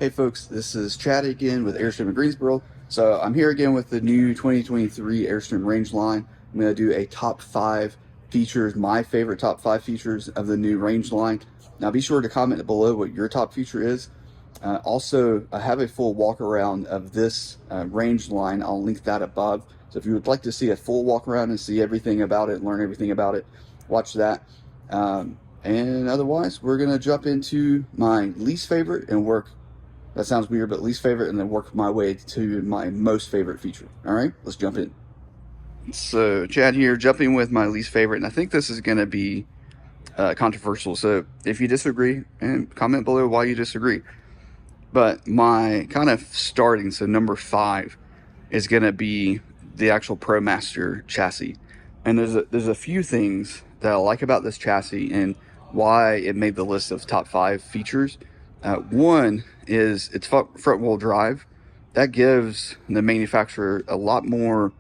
Hey folks, this is Chad again with Airstream in Greensboro. So I'm here again with the new 2023 Airstream Rangeline. I'm going to do a top 5 features, my favorite top 5 features of the new Rangeline. Now be sure to comment below what your top feature is. Also, I have a full walk around of this Rangeline. I'll link that above. So if you would like to see a full walk around and see everything about it, learn everything about it, watch that. And otherwise, we're going to jump into my least favorite and work. That sounds weird, but least favorite, and then work my way to my most favorite feature. All right, let's jump in. So Chad here, jumping with my least favorite, and I think this is going to be controversial. So if you disagree, and comment below why you disagree. But my kind of starting, so number 5, is going to be the actual ProMaster chassis. And there's a few things that I like about this chassis and why it made the list of top 5 features. One is it's front wheel drive. That gives the manufacturer a lot more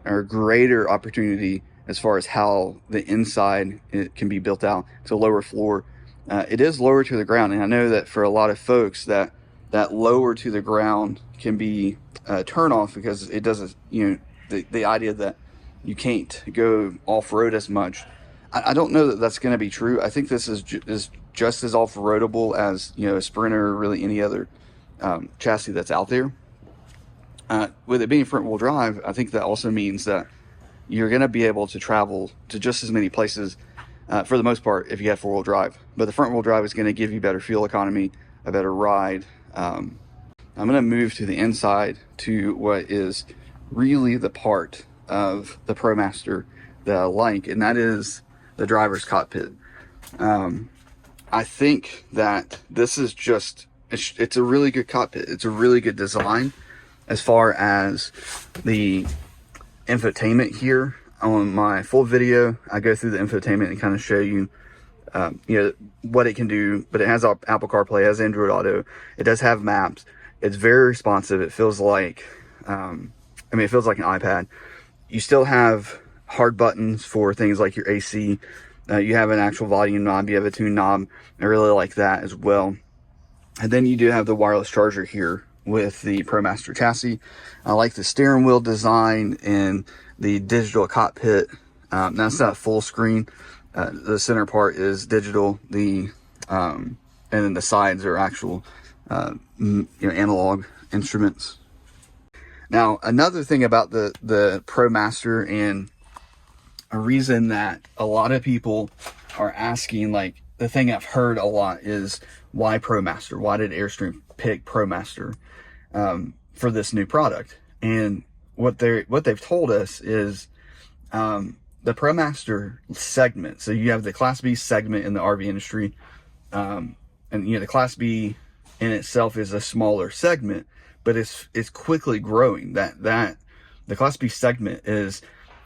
or greater opportunity as far as how the inside it can be built out to lower floor. It is lower to the ground, and I know that for a lot of folks that lower to the ground can be a turn off because it doesn't, the idea that you can't go off-road as much. I don't know that that's going to be true. I think this is just as off-roadable as a Sprinter or really any other chassis that's out there. With it being front-wheel drive, I think that also means that you're going to be able to travel to just as many places for the most part if you have four-wheel drive. But the front-wheel drive is going to give you better fuel economy, a better ride. I'm going to move to the inside to what is really the part of the ProMaster that I like, and that is the driver's cockpit. I think that this is just, it's a really good cockpit. It's a really good design as far as the infotainment here. On my full video, I go through the infotainment and kind of show you, what it can do. But it has Apple CarPlay, it has Android Auto. It does have maps. It's very responsive. It feels like, it feels like an iPad. You still have hard buttons for things like your AC. You have an actual volume knob. You have a tune knob. I really like that as well. And then you do have the wireless charger here with the ProMaster chassis. I like the steering wheel design and the digital cockpit. That's not full screen. The center part is digital. And then the sides are actual, analog instruments. Now, another thing about the ProMaster, and a reason that a lot of people are asking, like the thing I've heard a lot is, why ProMaster? Why did Airstream pick ProMaster for this new product? And what they've told us is the ProMaster segment. So you have the Class B segment in the RV industry, and the Class B in itself is a smaller segment, but it's quickly growing. That the Class B segment is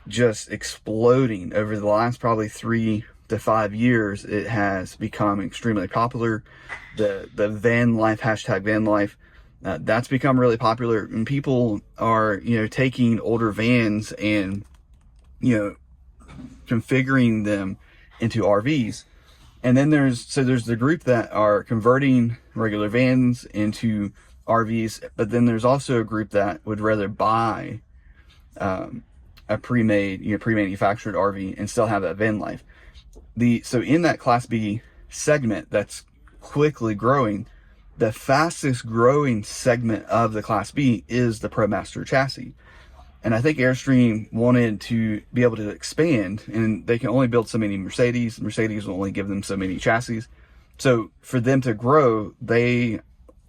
just exploding over the last probably 3 to 5 years. It has become extremely popular. The van life, hashtag van life, that's become really popular, and people are taking older vans and configuring them into RVs. And then there's the group that are converting regular vans into RVs, but then there's also a group that would rather buy a pre-manufactured RV and still have that van life. So in that Class B segment that's quickly growing, the fastest growing segment of the Class B is the ProMaster chassis. And I think Airstream wanted to be able to expand, and they can only build so many Mercedes. Mercedes will only give them so many chassis. So for them to grow, they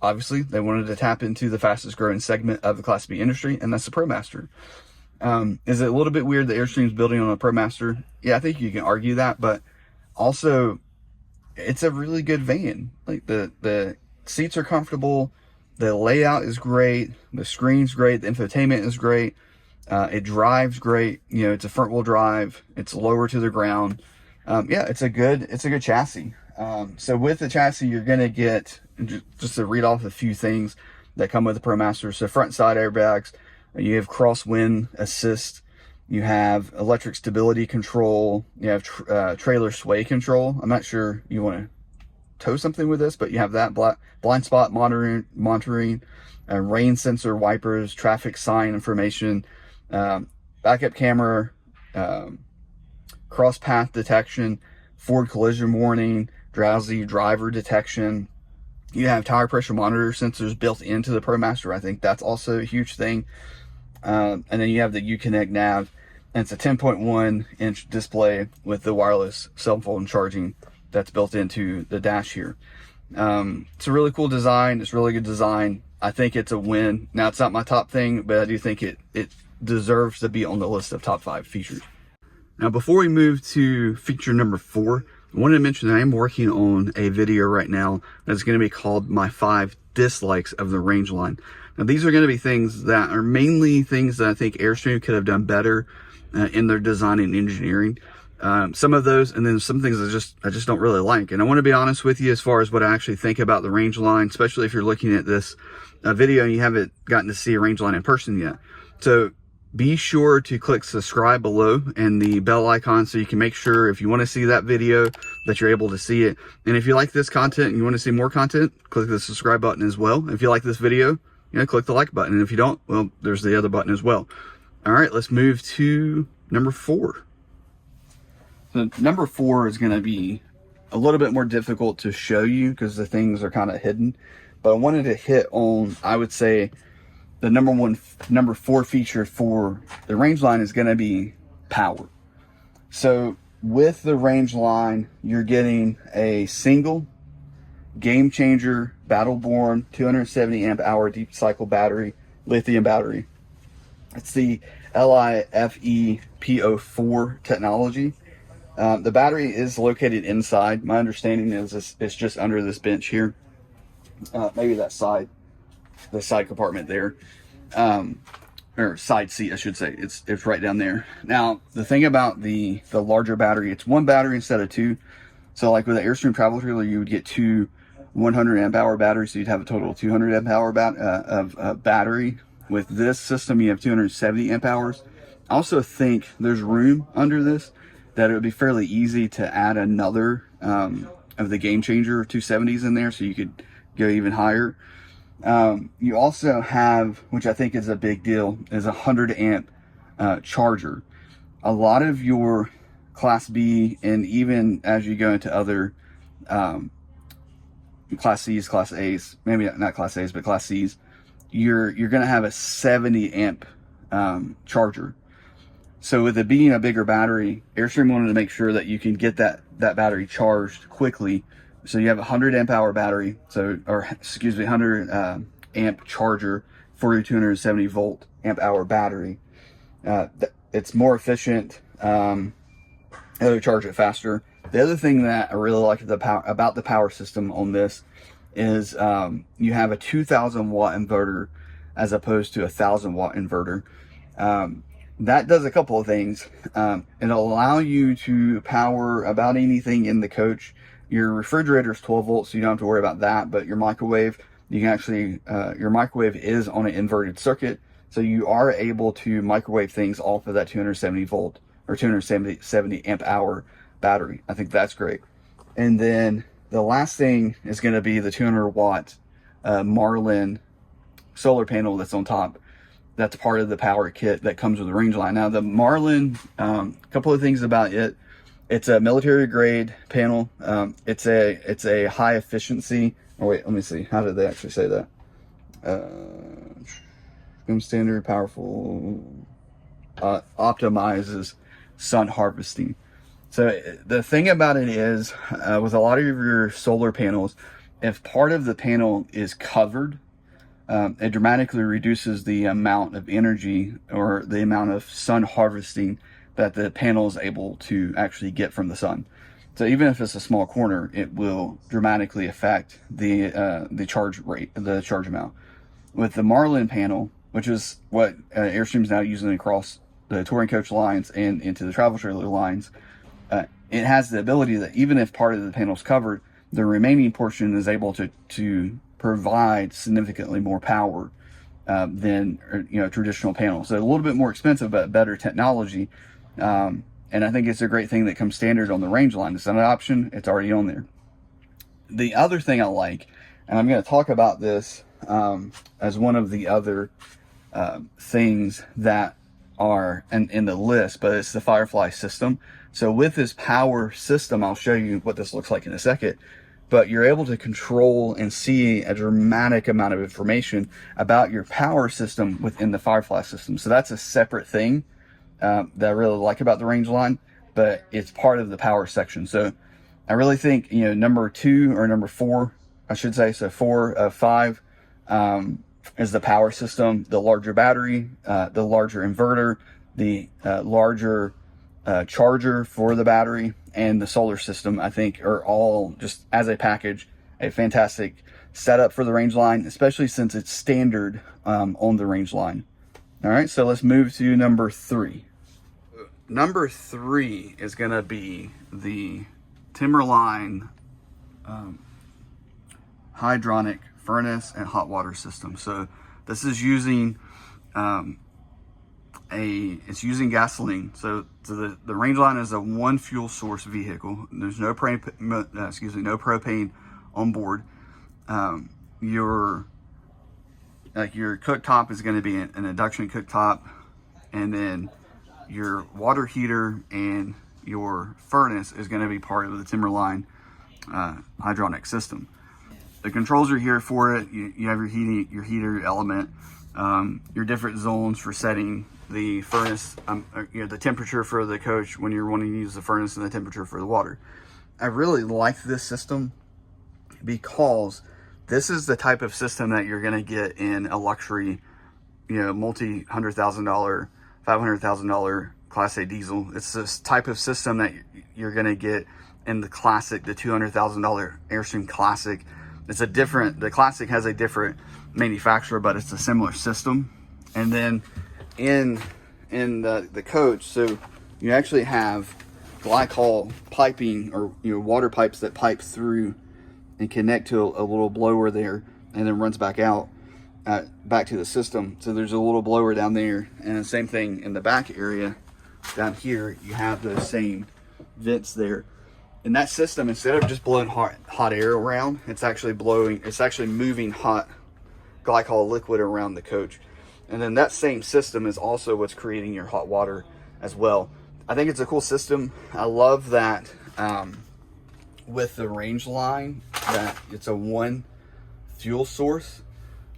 wanted to tap into the fastest growing segment of the Class B industry, and that's the ProMaster. Is it a little bit weird that Airstream's building on a ProMaster? Yeah, I think you can argue that, but also it's a really good van. Like the seats are comfortable, the layout is great, the screen's great, the infotainment is great, it drives great. It's a front wheel drive, it's lower to the ground. It's a good chassis. So with the chassis, you're gonna get, just to read off a few things that come with the ProMaster. So front side airbags, you have crosswind assist, you have electric stability control, you have trailer sway control. I'm not sure you want to tow something with this, but you have that blind spot monitoring, rain sensor wipers, traffic sign information, backup camera, cross path detection, forward collision warning, drowsy driver detection. You have tire pressure monitor sensors built into the ProMaster. I think that's also a huge thing. And then you have the Uconnect nav, and it's a 10.1 inch display with the wireless cell phone charging that's built into the dash here. It's a really cool design. It's really good design. I think it's a win. Now, it's not my top thing, but I do think it deserves to be on the list of top 5 features. Now, before we move to feature number 4, I wanted to mention that I am working on a video right now that's going to be called My 5 Dislikes of the Rangeline. Now, these are going to be things that are mainly things that I think Airstream could have done better in their design and engineering. Some of those, and then some things I just don't really like. And I want to be honest with you as far as what I actually think about the Rangeline, especially if you're looking at this video and you haven't gotten to see a Rangeline in person yet. So be sure to click subscribe below and the bell icon so you can make sure if you want to see that video that you're able to see it. And if you like this content and you want to see more content, click the subscribe button as well. If you like this video, click the like button. And if you don't, well, there's the other button as well. All right, let's move to number 4. So number 4 is going to be a little bit more difficult to show you because the things are kind of hidden. But I wanted to hit on, I would say, the number 4 feature for the Rangeline is going to be power. So with the Rangeline, you're getting a single game changer battle-born 270 amp hour deep cycle battery, lithium battery. It's the LiFePO4 technology. The battery is located inside. My understanding is it's just under this bench here. Maybe that side, the side compartment there, or side seat, I should say. It's right down there. Now, the thing about the larger battery, it's 1 battery instead of 2. So like with the Airstream travel trailer, you would get 2 100 amp hour batteries, so you'd have a total of 200 amp hour battery. With this system, you have 270 amp hours. I also think there's room under this that it would be fairly easy to add another of the game changer 270s in there, so you could go even higher. You also have, which I think is a big deal, is a 100 amp charger. A lot of your Class B, and even as you go into other Class C's, Class A's, maybe not Class A's, but Class C's, you're going to have a 70 amp charger. So with it being a bigger battery, Airstream wanted to make sure that you can get that battery charged quickly. So you have a 100 amp hour battery, 100 amp charger for your 270 volt amp hour battery. It's more efficient. It'll charge it faster. The other thing that I really like about the power system on this is you have a 2,000 watt inverter as opposed to a 1,000 watt inverter. That does a couple of things. It'll allow you to power about anything in the coach. Your refrigerator is 12 volts, so you don't have to worry about that. But your microwave, you can actually, your microwave is on an inverted circuit, so you are able to microwave things off of that 270 volt or 270 amp hour battery. I think that's great. And then the last thing is going to be the 200 watt Marlin solar panel that's on top. That's part of the power kit that comes with the Rangeline. Now the Marlin, a couple of things about it. It's a military grade panel. It's a high efficiency. Oh wait, let me see. How did they actually say that? Standard, powerful, optimizes sun harvesting. So the thing about it is, with a lot of your solar panels, if part of the panel is covered, it dramatically reduces the amount of energy or the amount of sun harvesting that the panel is able to actually get from the sun. So even if it's a small corner, it will dramatically affect the charge rate, the charge amount. With the Marlin panel, which is what Airstream is now using across the touring coach lines and into the travel trailer lines, it has the ability that even if part of the panel is covered, the remaining portion is able to provide significantly more power than traditional panels. So a little bit more expensive, but better technology. And I think it's a great thing that comes standard on the Rangeline. It's not an option, it's already on there. the other thing I like, and I'm going to talk about this as one of the other things that are in the list, but it's the Firefly system. So with this power system, I'll show you what this looks like in a second, but you're able to control and see a dramatic amount of information about your power system within the Firefly system. So that's a separate thing that I really like about the Rangeline, but it's part of the power section. So I really think, you know, number 2 or number 4, I should say, so 4 of 5 is the power system, the larger battery, the larger inverter, the larger charger for the battery, and the solar system, I think, are all just as a package a fantastic setup for the Rangeline, especially since it's standard on the Rangeline. All right, so let's move to number 3. Number 3 is going to be the Timberline hydronic furnace and hot water system. So this is using it's using gasoline. So the Rangeline is a one fuel source vehicle. There's no propane on board. Your cooktop is going to be an induction cooktop, and then your water heater and your furnace is going to be part of the Timberline hydronic system. The controls are here for it. You have your heater element, your different zones for setting the furnace, the temperature for the coach when you're wanting to use the furnace, and the temperature for the water. I really like this system because this is the type of system that you're going to get in a luxury, multi-$100,000, $500,000 Class A diesel. It's this type of system that you're going to get in the Classic, the $200,000 Airstream Classic. The Classic has a different manufacturer, but it's a similar system. And then in the coach, so you actually have glycol piping, or water pipes that pipe through and connect to a little blower there, and then runs back out back to the system. So there's a little blower down there, and the same thing in the back area down here. You have those same vents there. And that system, instead of just blowing hot air around, it's actually moving hot glycol liquid around the coach. And then that same system is also what's creating your hot water as well. I think it's a cool system. I love that with the Rangeline, that it's a one fuel source.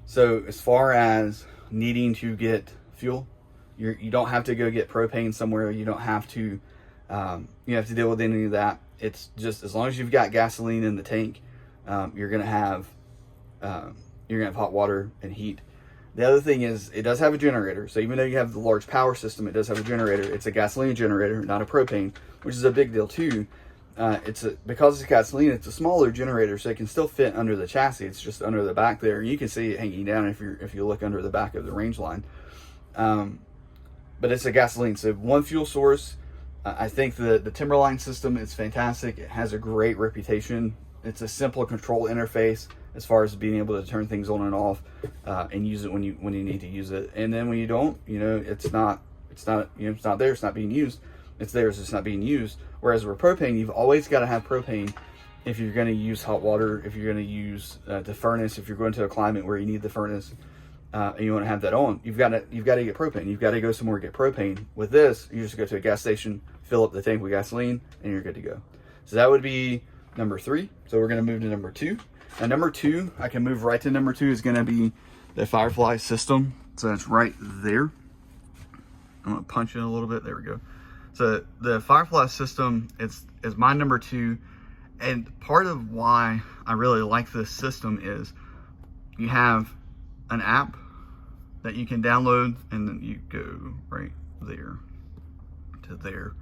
So as far as needing to get fuel, you don't have to go get propane somewhere. You don't have to deal with any of that. It's just, as long as you've got gasoline in the tank, you're gonna have hot water and heat. The other thing is, it does have a generator. So even though you have the large power system, it does have a generator. It's a gasoline generator, not a propane, which is a big deal too. Because it's gasoline, it's a smaller generator, so it can still fit under the chassis. It's just under the back there. You can see it hanging down if you look under the back of the Rangeline. But it's a gasoline, so one fuel source. I think the Timberline system is fantastic. It has a great reputation. It's a simple control interface as far as being able to turn things on and off, and use it when you need to use it. And then when you don't, it's not there. It's not being used. It's there. It's just not being used. Whereas with propane, you've always got to have propane if you're going to use hot water, if you're going to use the furnace, if you're going to a climate where you need the furnace, and you want to have that on. You've got to get propane. You've got to go somewhere to get propane. With this, you just go to a gas station, fill up the tank with gasoline, and you're good to go. So that would be number 3. So we're going to move to number 2. Now number 2, I can move right to number 2, is going to be the Firefly system. So it's right there. I'm going to punch in a little bit. There we go. So the Firefly system is my number 2. And part of why I really like this system is you have an app that you can download, and then you go right there to there.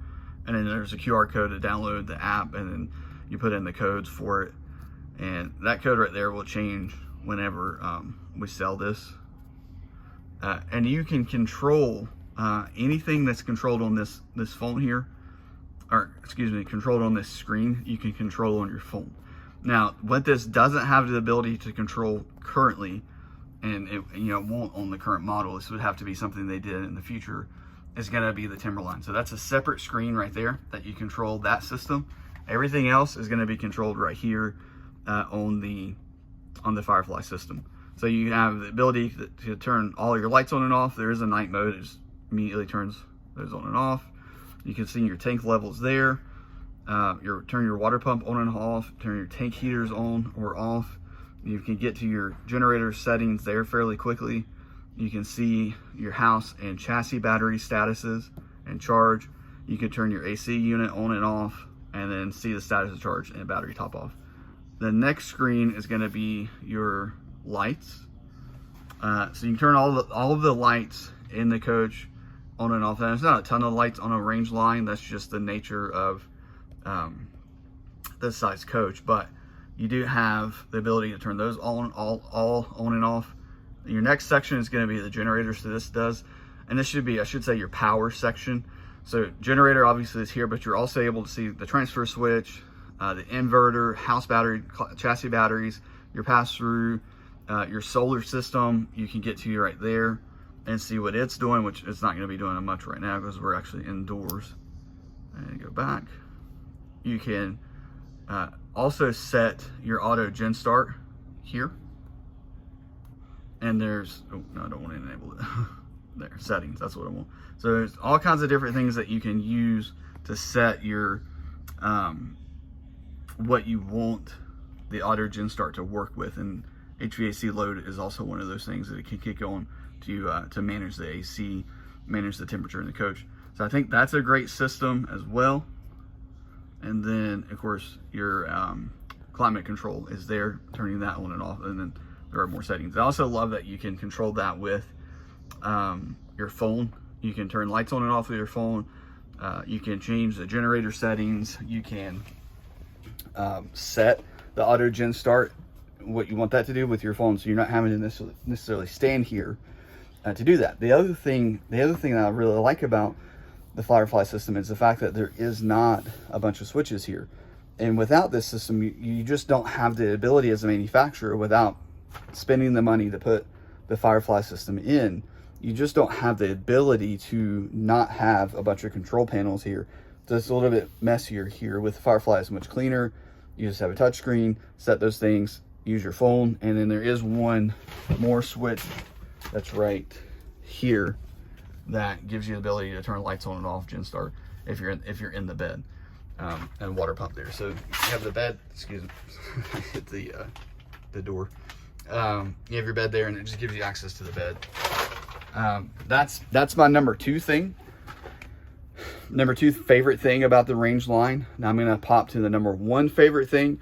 And then there's a QR code to download the app, and then you put in the codes for it. And that code right there will change whenever we sell this. And you can control anything that's controlled on this phone here, controlled on this screen, you can control on your phone. Now, what this doesn't have the ability to control currently, and it won't on the current model, this would have to be something they did in the future, is going to be the Timberline. So that's a separate screen right there that you control that system. Everything else is going to be controlled right here on the Firefly system. So you have the ability to turn all your lights on and off. There is a night mode. It just immediately turns those on and off. You can see your tank levels there. Turn your water pump on and off. Turn your tank heaters on or off. You can get to your generator settings there fairly quickly. You can see your house and chassis battery statuses and charge. You can turn your AC unit on and off, and then see the status of charge and battery top off. The next screen is going to be your lights. So you can turn all of the lights in the coach on and off. And there's not a ton of lights on a Rangeline. That's just the nature of this size coach. But you do have the ability to turn those all on and off. Your next section is going to be the generator. So this does, and this should be, I should say, your power section. So generator obviously is here, but you're also able to see the transfer switch, the inverter, house battery, chassis batteries, your pass-through, your solar system. You can get to right there and see what it's doing, which it's not going to be doing much right now because we're actually indoors. And go back. You can also set your auto gen start here. And there's, oh no, I don't want to enable it. There, settings, that's what I want. So there's all kinds of different things that you can use to set your what you want the auto gen start to work with. And HVAC load is also one of those things that it can kick on to manage the AC, manage the temperature in the coach. So I think that's a great system as well. And then of course your climate control is there, turning that on and off, and then there are more settings. I also love that you can control that with your phone. You can turn lights on and off with your phone. You can change the generator settings. You can set the auto gen start, what you want that to do with your phone, so you're not having to necessarily stand here to do that. The other thing that I really like about the Firefly system is the fact that there is not a bunch of switches here. And without this system, you just don't have the ability as a manufacturer, without spending the money to put the Firefly system in, you just don't have the ability to not have a bunch of control panels here. So it's a little bit messier here. With Firefly, it's much cleaner. You just have a touch screen, set those things, use your phone, and then there is one more switch that's right here that gives you the ability to turn lights on and off, gen start, if you're in the bed, and water pump there. So you have the bed, excuse me, hit the door. You have your bed there, and it just gives you access to the bed. That's my number two favorite thing about the Rangeline. Now I'm gonna pop to the number one favorite thing,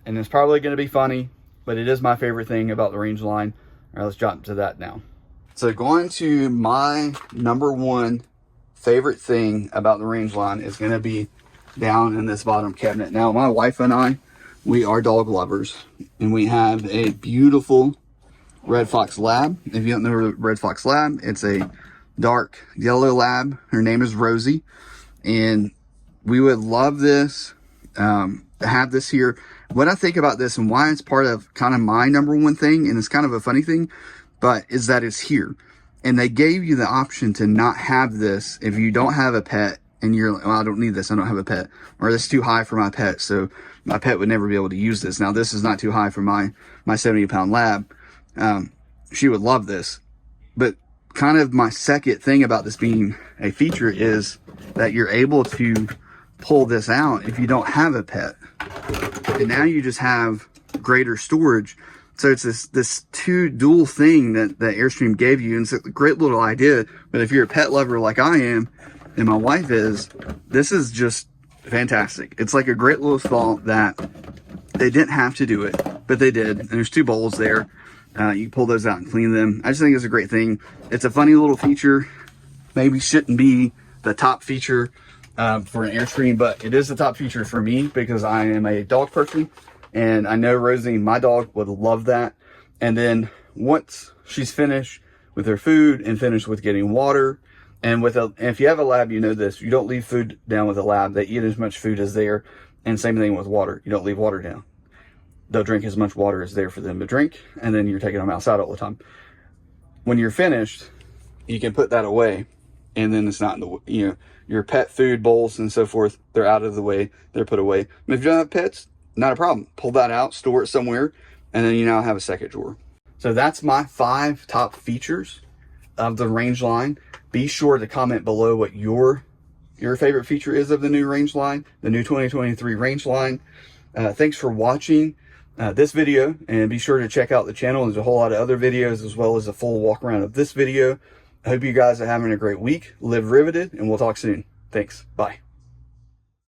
and it's probably gonna be funny, but it is my favorite thing about the Rangeline. All right, let's jump to that now. So going to my number one favorite thing about the Rangeline is gonna be down in this bottom cabinet. Now my wife and I, we are dog lovers, and we have a beautiful Red Fox Lab. If you don't know Red Fox Lab, it's a dark yellow lab. Her name is Rosie, and we would love this, to have this here. What I think about this and why it's part of kind of my number one thing, and it's kind of a funny thing, but is that it's here. And they gave you the option to not have this if you don't have a pet, and you're like, well, I don't need this, I don't have a pet, or this is too high for my pet, so my pet would never be able to use this. Now this is not too high for my 70-pound lab. She would love this. But kind of my second thing about this being a feature is that you're able to pull this out if you don't have a pet. And now you just have greater storage. So it's this dual thing that Airstream gave you, and it's a great little idea. But if you're a pet lover like I am, and my wife is, this is just fantastic. It's like a great little thought that they didn't have to do it, but they did. And there's two bowls there. You can pull those out and clean them. I just think it's a great thing. It's a funny little feature. Maybe shouldn't be the top feature for an Airstream, but it is the top feature for me because I am a dog person, and I know Rosie, my dog, would love that. And then once she's finished with her food and finished with getting water, and if you have a lab, you know this, you don't leave food down with a lab. They eat as much food as there, and same thing with water. You don't leave water down. They'll drink as much water as there for them to drink, and then you're taking them outside all the time. When you're finished, you can put that away, and then it's not in the, your pet food bowls and so forth, they're out of the way, they're put away. And if you don't have pets, not a problem. Pull that out, store it somewhere, and then you now have a second drawer. So that's my 5 top features of the Rangeline. Be sure to comment below what your favorite feature is of the new Rangeline, the new 2023 Rangeline. Thanks for watching this video, and be sure to check out the channel. There's a whole lot of other videos as well as a full walk around of this video. I hope you guys are having a great week. Live riveted, and we'll talk soon. Thanks. Bye.